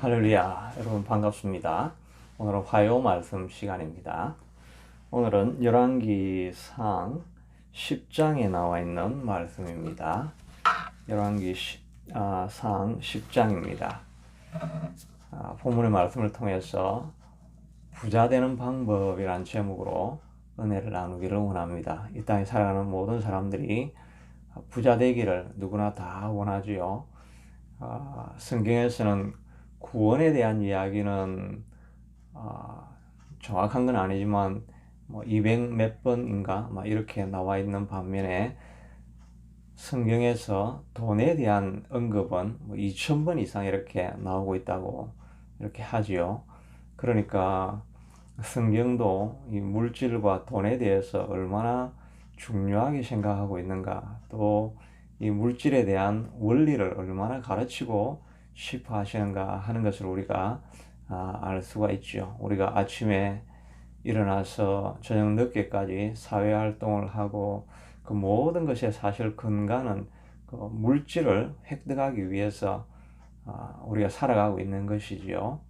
할렐루야, 여러분 반갑습니다. 오늘은 화요 말씀 시간입니다. 오늘은 열왕기상 10장에 나와 있는 말씀입니다. 상 10장입니다. 본문의 말씀을 통해서 부자 되는 방법이란 제목으로 은혜를 나누기를 원합니다. 이 땅에 살아가는 모든 사람들이 부자 되기를 누구나 다 원하지요. 성경에서는 구원에 대한 이야기는 정확한 건 아니지만 200 몇 번인가 이렇게 나와 있는 반면에 성경에서 돈에 대한 언급은 2000번 이상 이렇게 나오고 있다고 이렇게 하지요. 그러니까 성경도 이 물질과 돈에 대해서 얼마나 중요하게 생각하고 있는가, 또 이 물질에 대한 원리를 얼마나 가르치고 싶어 하시는가 하는 것을 우리가 알 수가 있죠. 우리가 아침에 일어나서 저녁 늦게까지 사회활동을 하고 그 모든 것의 사실 근간은 그 물질을 획득하기 위해서 우리가 살아가고 있는 것이지요.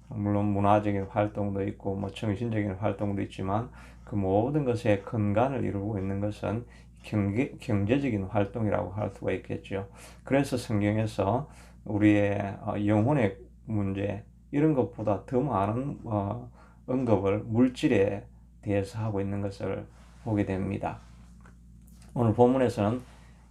물론 문화적인 활동도 있고 정신적인 활동도 있지만 그 모든 것의 근간을 이루고 있는 것은 경제적인 활동이라고 할 수가 있겠죠. 그래서 성경에서 우리의 영혼의 문제 이런 것보다 더 많은 언급을 물질에 대해서 하고 있는 것을 보게 됩니다. 오늘 본문에서는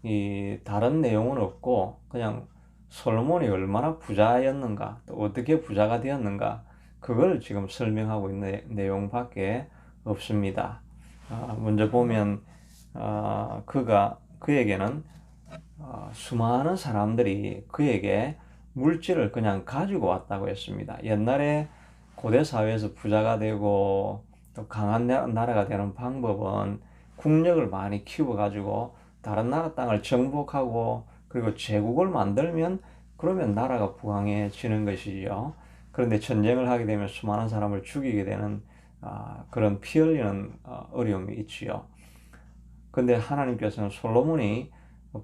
이 다른 내용은 없고 그냥 솔로몬이 얼마나 부자였는가, 또 어떻게 부자가 되었는가, 그걸 지금 설명하고 있는 내용밖에 없습니다. 먼저 보면 그에게는 수많은 사람들이 그에게 물질을 그냥 가지고 왔다고 했습니다. 옛날에 고대 사회에서 부자가 되고 또 강한 나라가 되는 방법은 국력을 많이 키워가지고 다른 나라 땅을 정복하고 그리고 제국을 만들면 그러면 나라가 부강해지는 것이죠. 그런데 전쟁을 하게 되면 수많은 사람을 죽이게 되는 그런 피 흘리는 어려움이 있지요. 근데 하나님께서는 솔로몬이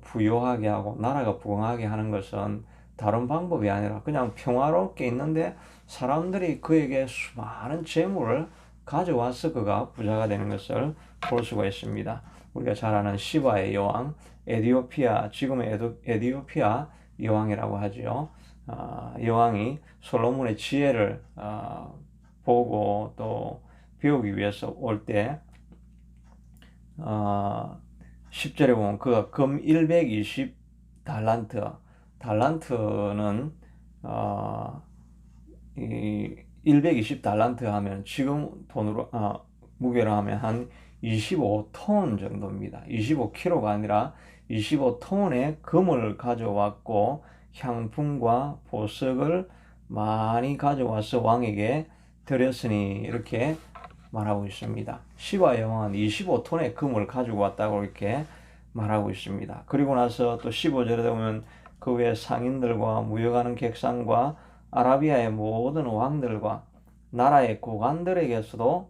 부유하게 하고 나라가 부강하게 하는 것은 다른 방법이 아니라 그냥 평화롭게 있는데 사람들이 그에게 수많은 재물을 가져와서 그가 부자가 되는 것을 볼 수가 있습니다. 우리가 잘 아는 시바의 여왕, 지금의 에디오피아 여왕이라고 하죠. 여왕이 솔로몬의 지혜를 보고 또 배우기 위해서 올때 10절에 보면 그가 금 120 달란트, 달란트는 120 달란트 하면 지금 돈으로 무게로 하면 한 25톤 정도입니다. 25kg가 아니라 25톤의 금을 가져왔고 향품과 보석을 많이 가져와서 왕에게 드렸으니 이렇게 말하고 있습니다. 시바 여왕은 25톤의 금을 가지고 왔다고 이렇게 말하고 있습니다. 그리고 나서 또 15절에 보면 그 외 상인들과 무역하는 객상과 아라비아의 모든 왕들과 나라의 고관들에게서도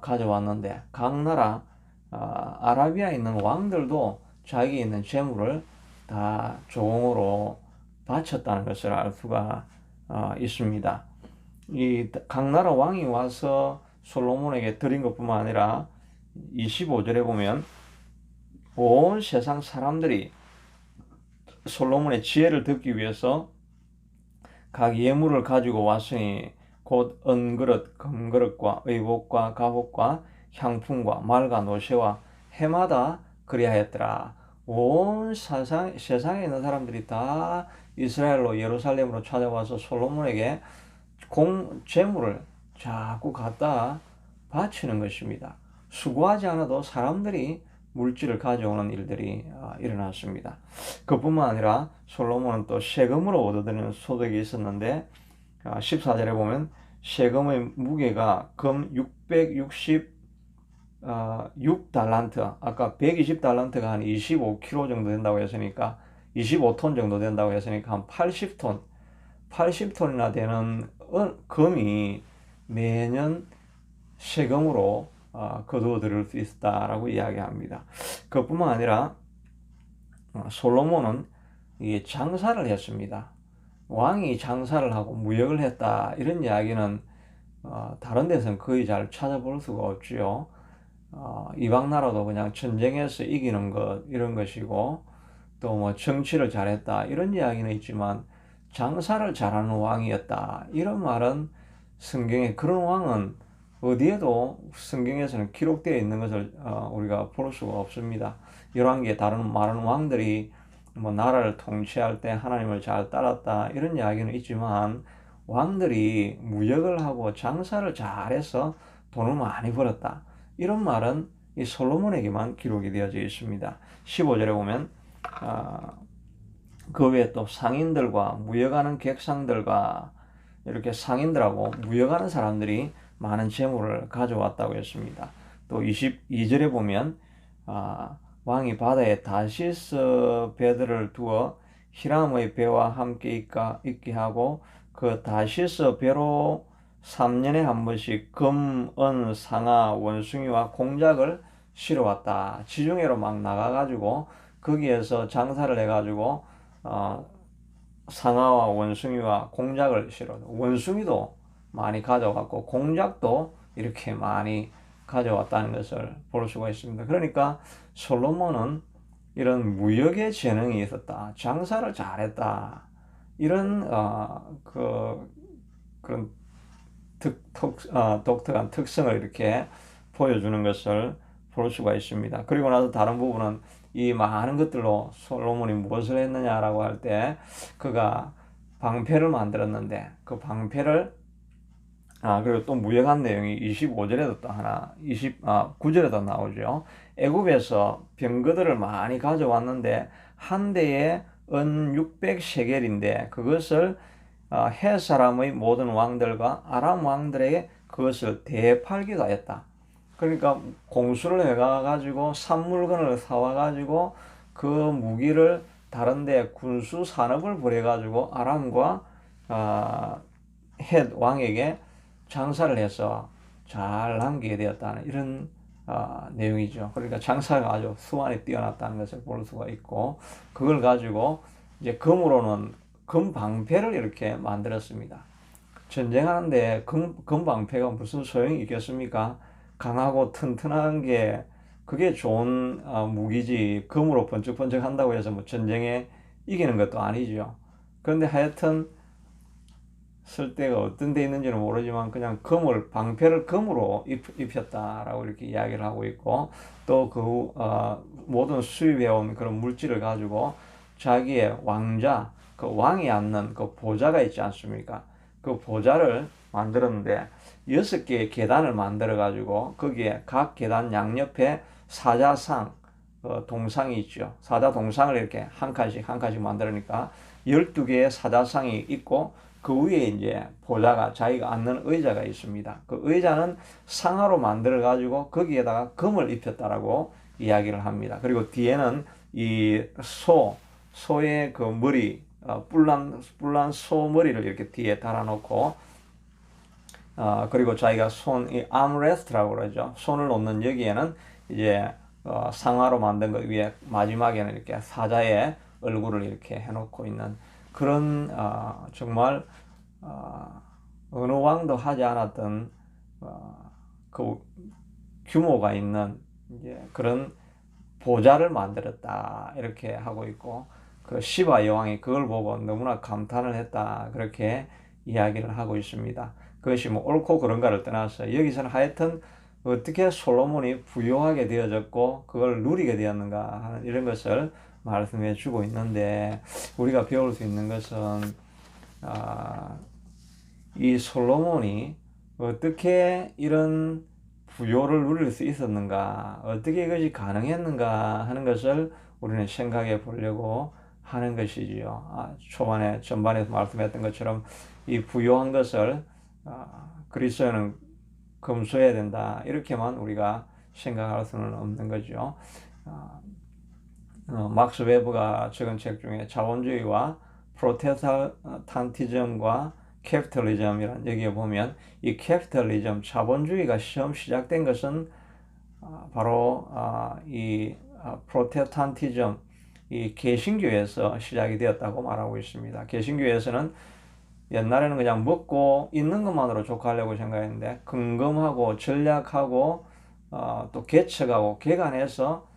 가져왔는데 각 나라 아라비아에 있는 왕들도 자기에 있는 재물을 다 종으로 바쳤다는 것을 알 수가 있습니다. 이 각 나라 왕이 와서 솔로몬에게 드린 것뿐만 아니라 25절에 보면 온 세상 사람들이 솔로몬의 지혜를 듣기 위해서 각 예물을 가지고 왔으니 곧 은그릇, 금그릇과 의복과 갑옷과 향품과 말과 노새와 해마다 그리하였더라. 온 세상에 있는 사람들이 다 이스라엘로 예루살렘으로 찾아와서 솔로몬에게 재물을 자꾸 갖다 바치는 것입니다. 수고하지 않아도 사람들이 물질을 가져오는 일들이 일어났습니다. 그뿐만 아니라 솔로몬은 또 세금으로 얻어들이는 소득이 있었는데 14절에 보면 세금의 무게가 금 6달란트, 아까 120달란트가 한 25kg 정도 된다고 했으니까 25톤 정도 된다고 했으니까 한 80톤이나 되는 금이 매년 세금으로 거두어 들일 수 있다라고 이야기합니다. 그뿐만 아니라 솔로몬은 이게 장사를 했습니다. 왕이 장사를 하고 무역을 했다 이런 이야기는 다른 데서는 거의 잘 찾아볼 수가 없지요. 이방 나라도 그냥 전쟁에서 이기는 것 이런 것이고 또 뭐 정치를 잘했다 이런 이야기는 있지만 장사를 잘하는 왕이었다 이런 말은 성경에 그런 왕은 어디에도 성경에서는 기록되어 있는 것을 우리가 볼 수가 없습니다. 열왕기에 다른 많은 왕들이 뭐 나라를 통치할 때 하나님을 잘 따랐다 이런 이야기는 있지만 왕들이 무역을 하고 장사를 잘해서 돈을 많이 벌었다 이런 말은 이 솔로몬에게만 기록이 되어져 있습니다. 15절에 보면 그 외에 또 상인들과 무역하는 객상들과 이렇게 상인들하고 무역하는 사람들이 많은 재물을 가져왔다고 했습니다. 또 22절에 보면 왕이 바다에 다시스 배들을 두어 히람의 배와 함께 있게 하고 그 다시스 배로 3년에 한 번씩 금, 은, 상아, 원숭이와 공작을 실어왔다. 지중해로 막 나가가지고 거기에서 장사를 해가지고 상아와 원숭이와 공작을 실어. 원숭이도 많이 가져왔고 공작도 이렇게 많이 가져왔다는 것을 볼 수가 있습니다. 그러니까 솔로몬은 이런 무역의 재능이 있었다. 장사를 잘했다. 이런 그런 독특한 특성을 이렇게 보여주는 것을 볼 수가 있습니다. 그리고 나서 다른 부분은 이 많은 것들로 솔로몬이 무엇을 했느냐라고 할 때 그가 방패를 만들었는데 그 방패를 그리고 또 무역한 내용이 25절에도 또 하나 9절에도 나오죠. 애굽에서 병거들을 많이 가져왔는데 한 대에 은 600세겔인데 그것을 헷 사람의 모든 왕들과 아람 왕들에게 그것을 대팔기도 하였다. 그러니까 공수를 해가지고 산물건을 사와가지고 그 무기를 다른데 군수 산업을 벌여가지고 아람과 헷 왕에게 장사를 해서 잘 남기게 되었다는 이런 내용이죠. 그러니까 장사가 아주 수완이 뛰어났다는 것을 볼 수가 있고 그걸 가지고 이제 금으로는 금방패를 이렇게 만들었습니다. 전쟁하는데 금방패가 무슨 소용이 있겠습니까? 강하고 튼튼한 게 그게 좋은 무기지 금으로 번쩍번쩍 한다고 해서 뭐 전쟁에 이기는 것도 아니죠. 그런데 하여튼 쓸 데가 어떤 데 있는지는 모르지만 그냥 방패를 금으로 입혔다라고 이렇게 이야기를 하고 있고 또 그 모든 수입해온 그런 물질을 가지고 자기의 왕자 그 왕이 앉는 그 보좌가 있지 않습니까? 그 보좌를 만들었는데 6개의 계단을 만들어 가지고 거기에 각 계단 양옆에 사자상 동상이 있죠. 사자 동상을 이렇게 한 칸씩 만들으니까 12개의 사자상이 있고 그 위에 이제 보좌가 자기가 앉는 의자가 있습니다. 그 의자는 상아로 만들어 가지고 거기에다가 금을 입혔다라고 이야기를 합니다. 그리고 뒤에는 이 소의 그 머리 뿔난 소 머리를 이렇게 뒤에 달아놓고 그리고 자기가 이 암레스트라고 그러죠. 손을 놓는 여기에는 이제 상아로 만든 것 위에 마지막에는 이렇게 사자의 얼굴을 이렇게 해놓고 있는 그런 정말 어느 왕도 하지 않았던 그 규모가 있는 이제 그런 보좌를 만들었다 이렇게 하고 있고 그 시바 여왕이 그걸 보고 너무나 감탄을 했다 그렇게 이야기를 하고 있습니다. 그것이 뭐 옳고 그른가를 떠나서 여기서는 하여튼 어떻게 솔로몬이 부유하게 되어졌고 그걸 누리게 되었는가 하는 이런 것을 말씀해 주고 있는데 우리가 배울 수 있는 것은 이 솔로몬이 어떻게 이런 부요를 누릴 수 있었는가 어떻게 이것이 가능했는가 하는 것을 우리는 생각해 보려고 하는 것이지요. 초반에 전반에서 말씀했던 것처럼 이 부요한 것을 그리스도인은 금수해야 된다 이렇게만 우리가 생각할 수는 없는 거죠. 막스 웨버가 적은 책 중에 자본주의와 프로테스탄티즘과 캐피털리즘이란 여기에 보면 이 캐피털리즘 자본주의가 처음 시작된 것은 바로 이 프로테스탄티즘 이 개신교에서 시작이 되었다고 말하고 있습니다. 개신교에서는 옛날에는 그냥 먹고 있는 것만으로 족하려고 생각했는데 근검하고 전략하고 또 개척하고 개간해서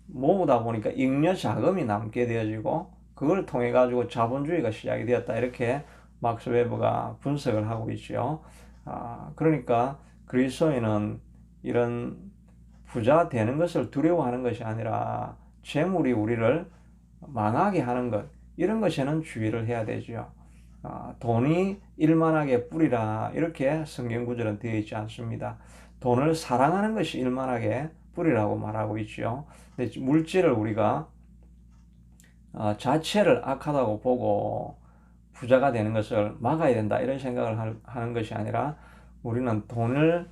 모으다 보니까 잉여 자금이 남게 되어지고 그걸 통해 가지고 자본주의가 시작이 되었다, 이렇게 막스 웨버가 분석을 하고 있죠. 그러니까 그리스도인은 이런 부자 되는 것을 두려워하는 것이 아니라 재물이 우리를 망하게 하는 것, 이런 것에는 주의를 해야 되죠. 돈이 일만하게 뿌리라, 이렇게 성경 구절은 되어 있지 않습니다. 돈을 사랑하는 것이 일만하게 뿌리라고 말하고 있죠. 물질을 우리가 자체를 악하다고 보고 부자가 되는 것을 막아야 된다, 이런 생각을 하는 것이 아니라 우리는 돈을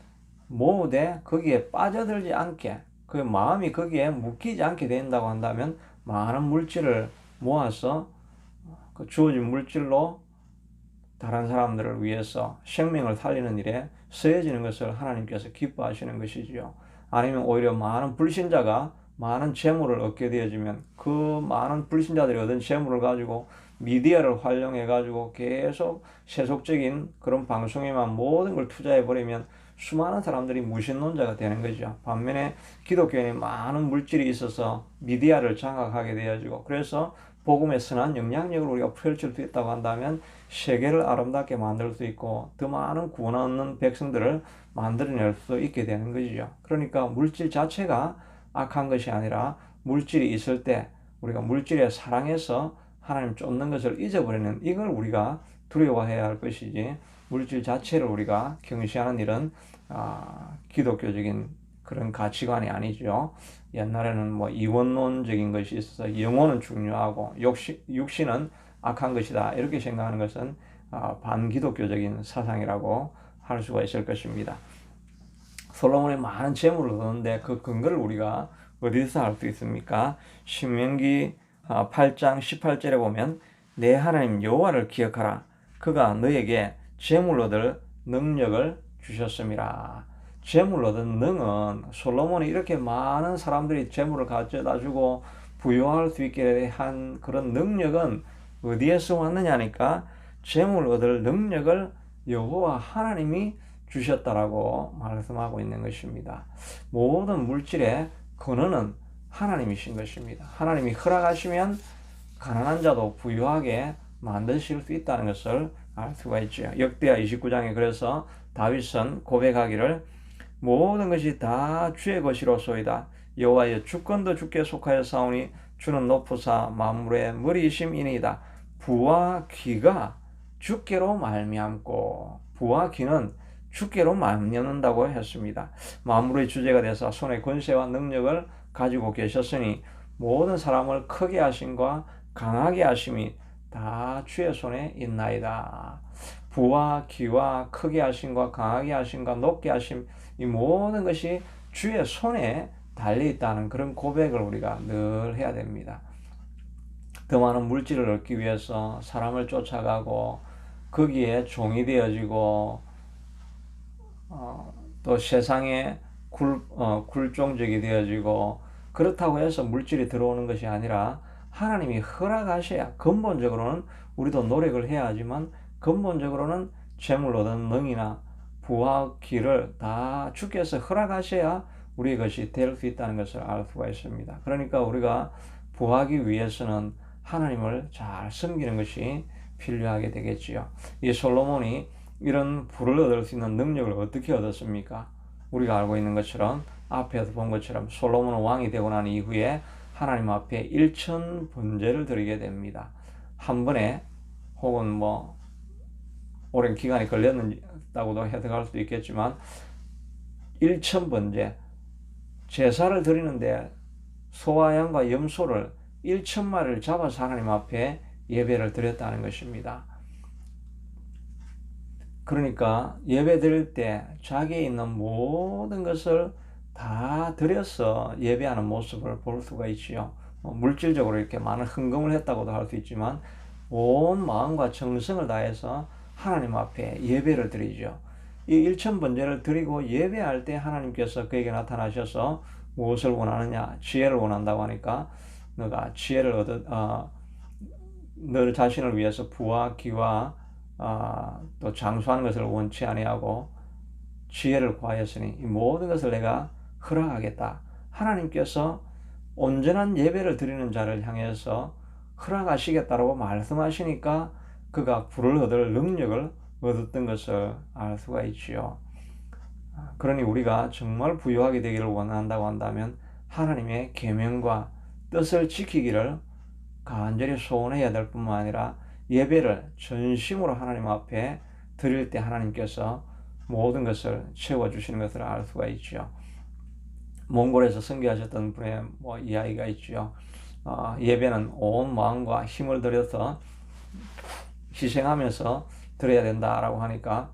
모으되 거기에 빠져들지 않게, 그 마음이 거기에 묶이지 않게 된다고 한다면 많은 물질을 모아서 그 주어진 물질로 다른 사람들을 위해서 생명을 살리는 일에 쓰여지는 것을 하나님께서 기뻐하시는 것이지요. 아니면 오히려 많은 불신자가 많은 재물을 얻게 되어지면 그 많은 불신자들이 얻은 재물을 가지고 미디어를 활용해 가지고 계속 세속적인 그런 방송에만 모든 걸 투자해 버리면 수많은 사람들이 무신론자가 되는 거죠. 반면에 기독교인이 많은 물질이 있어서 미디어를 장악하게 되어지고, 그래서 복음의 선한 영향력을 우리가 펼칠 수 있다고 한다면 세계를 아름답게 만들 수 있고 더 많은 구원 얻는 백성들을 만들어낼 수 있게 되는 것이죠. 그러니까 물질 자체가 악한 것이 아니라 물질이 있을 때 우리가 물질에 사랑해서 하나님 쫓는 것을 잊어버리는, 이걸 우리가 두려워해야 할 것이지, 물질 자체를 우리가 경시하는 일은 기독교적인 그런 가치관이 아니죠. 옛날에는 뭐 이원론적인 것이 있어서 영혼은 중요하고 육신은 악한 것이다, 이렇게 생각하는 것은 반기독교적인 사상이라고 할 수가 있을 것입니다. 솔로몬이 많은 재물을 얻었는데 그 근거를 우리가 어디서 알 수 있습니까? 신명기 8장 18절에 보면 내 하나님 여호와를 기억하라. 그가 너에게 재물 얻을 능력을 주셨음이라. 재물 얻은 능은, 솔로몬이 이렇게 많은 사람들이 재물을 가져다 주고 부유할 수 있게 한 그런 능력은 어디에서 왔느냐니까 재물 얻을 능력을 여호와 하나님이 주셨다라고 말씀하고 있는 것입니다. 모든 물질의 근원은 하나님이신 것입니다. 하나님이 허락하시면 가난한 자도 부유하게 만드실 수 있다는 것을 알 수가 있죠. 역대하 29장에 그래서 다윗은 고백하기를 모든 것이 다 주의 것이로소이다. 여호와여 주권도 주께 속하여 사오니 주는 높으사 만물의 머리이심이니이다. 부와 귀가 주께로 말미암고, 부와 귀는 주께로 말미암는다고 했습니다. 만물의 주제가 되사 손에 권세와 능력을 가지고 계셨으니 모든 사람을 크게 하심과 강하게 하심이 다 주의 손에 있나이다. 부와 귀와 크게 하심과 강하게 하심과 높게 하심, 이 모든 것이 주의 손에 달려 있다는 그런 고백을 우리가 늘 해야 됩니다. 더 많은 물질을 얻기 위해서 사람을 쫓아가고 거기에 종이 되어지고 또 세상에 굴종적이 되어지고, 그렇다고 해서 물질이 들어오는 것이 아니라 하나님이 허락하셔야, 근본적으로는 우리도 노력을 해야 하지만 근본적으로는 재물 얻은 능이나 부와 귀를 다 주께서 허락하셔야 우리의 것이 될 수 있다는 것을 알 수가 있습니다. 그러니까 우리가 부하기 위해서는 하나님을 잘 섬기는 것이 필요하게 되겠지요. 이 솔로몬이 이런 부를 얻을 수 있는 능력을 어떻게 얻었습니까? 우리가 알고 있는 것처럼, 앞에서 본 것처럼 솔로몬은 왕이 되고 난 이후에 하나님 앞에 1000번제를 드리게 됩니다. 한 번에, 혹은 뭐 오랜 기간이 걸렸다고도 해석할 수도 있겠지만 1000번제, 제사를 드리는데 소와 양과 염소를 1000마리를 잡아서 하나님 앞에 예배를 드렸다는 것입니다. 그러니까 예배 드릴 때 자기에 있는 모든 것을 다 드려서 예배하는 모습을 볼 수가 있지요. 물질적으로 이렇게 많은 헌금을 했다고도 할 수 있지만 온 마음과 정성을 다해서 하나님 앞에 예배를 드리죠. 이 1000번제를 드리고 예배할 때 하나님께서 그에게 나타나셔서 무엇을 원하느냐, 지혜를 원한다고 하니까 너가 지혜를 너 자신을 위해서 부와 기와 또 장수하는 것을 원치 아니하고 지혜를 구하였으니 이 모든 것을 내가 허락하겠다. 하나님께서 온전한 예배를 드리는 자를 향해서 허락하시겠다라고 말씀하시니까 그가 불을 얻을 능력을 얻었던 것을 알 수가 있지요. 그러니 우리가 정말 부유하게 되기를 원한다고 한다면 하나님의 계명과 뜻을 지키기를 간절히 소원해야 될 뿐만 아니라 예배를 전심으로 하나님 앞에 드릴 때 하나님께서 모든 것을 채워주시는 것을 알 수가 있죠. 몽골에서 선교하셨던 분의 이야기가 있죠. 예배는 온 마음과 힘을 들여서 희생하면서 드려야 된다라고 하니까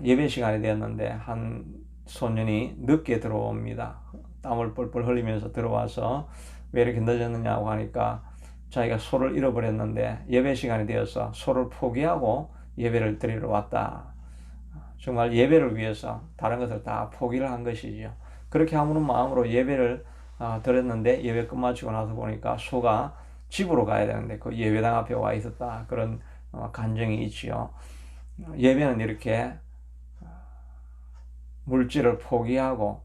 예배 시간이 되었는데 한 소년이 늦게 들어옵니다. 땀을 뻘뻘 흘리면서 들어와서 왜 이렇게 늦었느냐고 하니까 자기가 소를 잃어버렸는데 예배 시간이 되어서 소를 포기하고 예배를 드리러 왔다. 정말 예배를 위해서 다른 것을 다 포기를 한 것이죠. 그렇게 아무런 마음으로 예배를 드렸는데 예배 끝마치고 나서 보니까 소가 집으로 가야 되는데 그 예배당 앞에 와 있었다. 그런 간증이 있지요. 예배는 이렇게 물질을 포기하고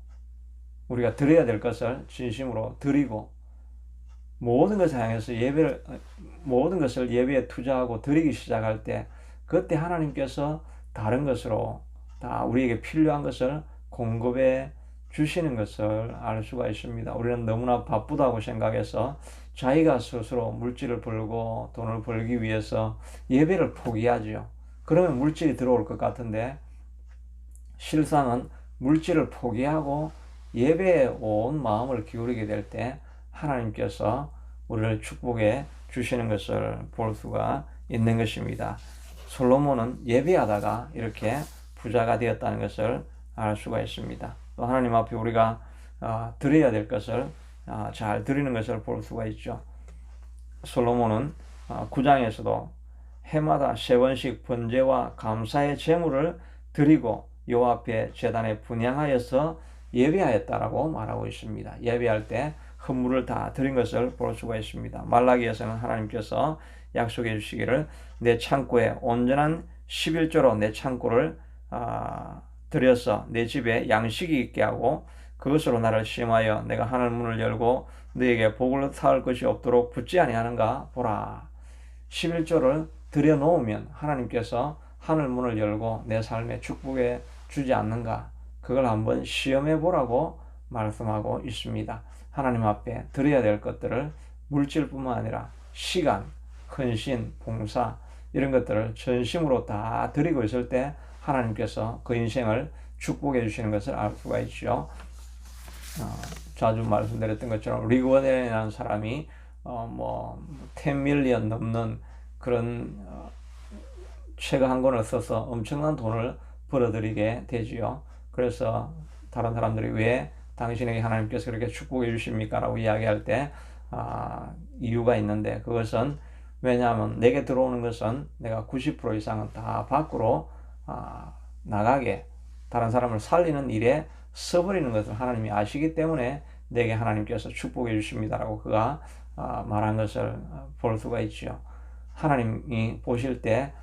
우리가 드려야 될 것을 진심으로 드리고 모든 것을 향해서 모든 것을 예배에 투자하고 드리기 시작할 때 그때 하나님께서 다른 것으로 다 우리에게 필요한 것을 공급해 주시는 것을 알 수가 있습니다. 우리는 너무나 바쁘다고 생각해서 자기가 스스로 물질을 벌고 돈을 벌기 위해서 예배를 포기하죠. 그러면 물질이 들어올 것 같은데 실상은 물질을 포기하고 예배에 온 마음을 기울이게 될 때 하나님께서 우리를 축복해 주시는 것을 볼 수가 있는 것입니다. 솔로몬은 예배하다가 이렇게 부자가 되었다는 것을 알 수가 있습니다. 또 하나님 앞에 우리가 드려야 될 것을 잘 드리는 것을 볼 수가 있죠. 솔로몬은 9장에서도 해마다 3번씩 번제와 감사의 제물을 드리고 여호와 앞에 제단에 분향하여서 예배하였다라고 말하고 있습니다. 예배할 때 헌물을 다 드린 것을 볼 수가 있습니다. 말라기에서는 하나님께서 약속해 주시기를 내 창고에 온전한 11조로 내 창고를 들여서 내 집에 양식이 있게 하고 그것으로 나를 시험하여 내가 하늘 문을 열고 너에게 복을 쌓을 것이 없도록 붙지 아니하는가 보라. 11조를 들여놓으면 하나님께서 하늘 문을 열고 내 삶에 축복해 주지 않는가, 그걸 한번 시험해 보라고 말씀하고 있습니다. 하나님 앞에 드려야 될 것들을 물질뿐만 아니라 시간, 헌신, 봉사 이런 것들을 전심으로 다 드리고 있을 때 하나님께서 그 인생을 축복해 주시는 것을 알 수가 있죠. 자주 말씀드렸던 것처럼 리그 워렌이라는 사람이 10 밀리언 넘는 그런 책 한 권을 써서 엄청난 돈을 벌어들이게 되지요. 그래서 다른 사람들이 왜 당신에게 하나님께서 그렇게 축복해 주십니까? 라고 이야기할 때 이유가 있는데 그것은 왜냐하면 내게 들어오는 것은 내가 90% 이상은 다 밖으로 나가게 다른 사람을 살리는 일에 써버리는 것을 하나님이 아시기 때문에 내게 하나님께서 축복해 주십니다라고 그가 말한 것을 볼 수가 있죠. 하나님이 보실 때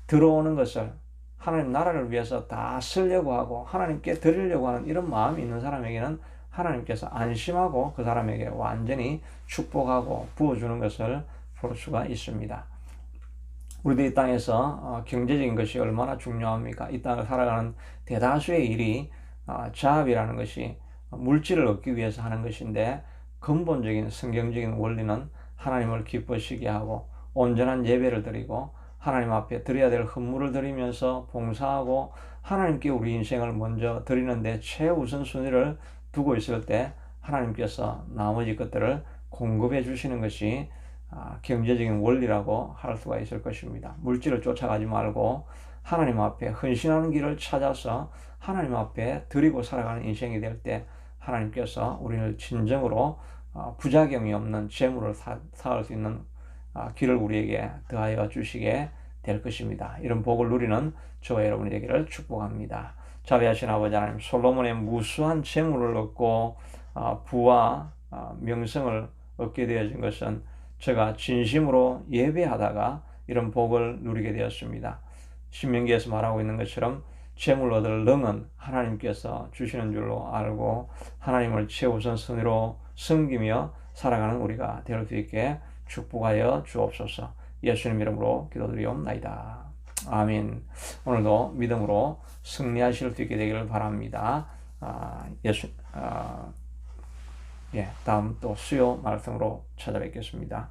들어오는 것을 하나님 나라를 위해서 다 쓰려고 하고 하나님께 드리려고 하는 이런 마음이 있는 사람에게는 하나님께서 안심하고 그 사람에게 완전히 축복하고 부어주는 것을 볼 수가 있습니다. 우리도 이 땅에서 경제적인 것이 얼마나 중요합니까? 이 땅을 살아가는 대다수의 일이 자업이라는 것이 물질을 얻기 위해서 하는 것인데 근본적인 성경적인 원리는 하나님을 기쁘시게 하고 온전한 예배를 드리고 하나님 앞에 드려야 될 헌물을 드리면서 봉사하고 하나님께 우리 인생을 먼저 드리는데 최우선순위를 두고 있을 때 하나님께서 나머지 것들을 공급해 주시는 것이 경제적인 원리라고 할 수가 있을 것입니다. 물질을 쫓아가지 말고 하나님 앞에 헌신하는 길을 찾아서 하나님 앞에 드리고 살아가는 인생이 될 때 하나님께서 우리를 진정으로 부작용이 없는 재물을 쌓을 수 있는 길을 우리에게 더하여 주시게 될 것입니다. 이런 복을 누리는 저와 여러분이 되기를 축복합니다. 자비하신 아버지 하나님, 솔로몬의 무수한 재물을 얻고 부와 명성을 얻게 되어진 것은 제가 진심으로 예배하다가 이런 복을 누리게 되었습니다. 신명기에서 말하고 있는 것처럼 재물 얻을 능은 하나님께서 주시는 줄로 알고 하나님을 최우선순위로 섬기며 살아가는 우리가 될 수 있게 축복하여 주옵소서. 예수님 이름으로 기도드리옵나이다. 아멘. 오늘도 믿음으로 승리하실 수 있게 되기를 바랍니다. 다음 또 수요 말씀으로 찾아뵙겠습니다.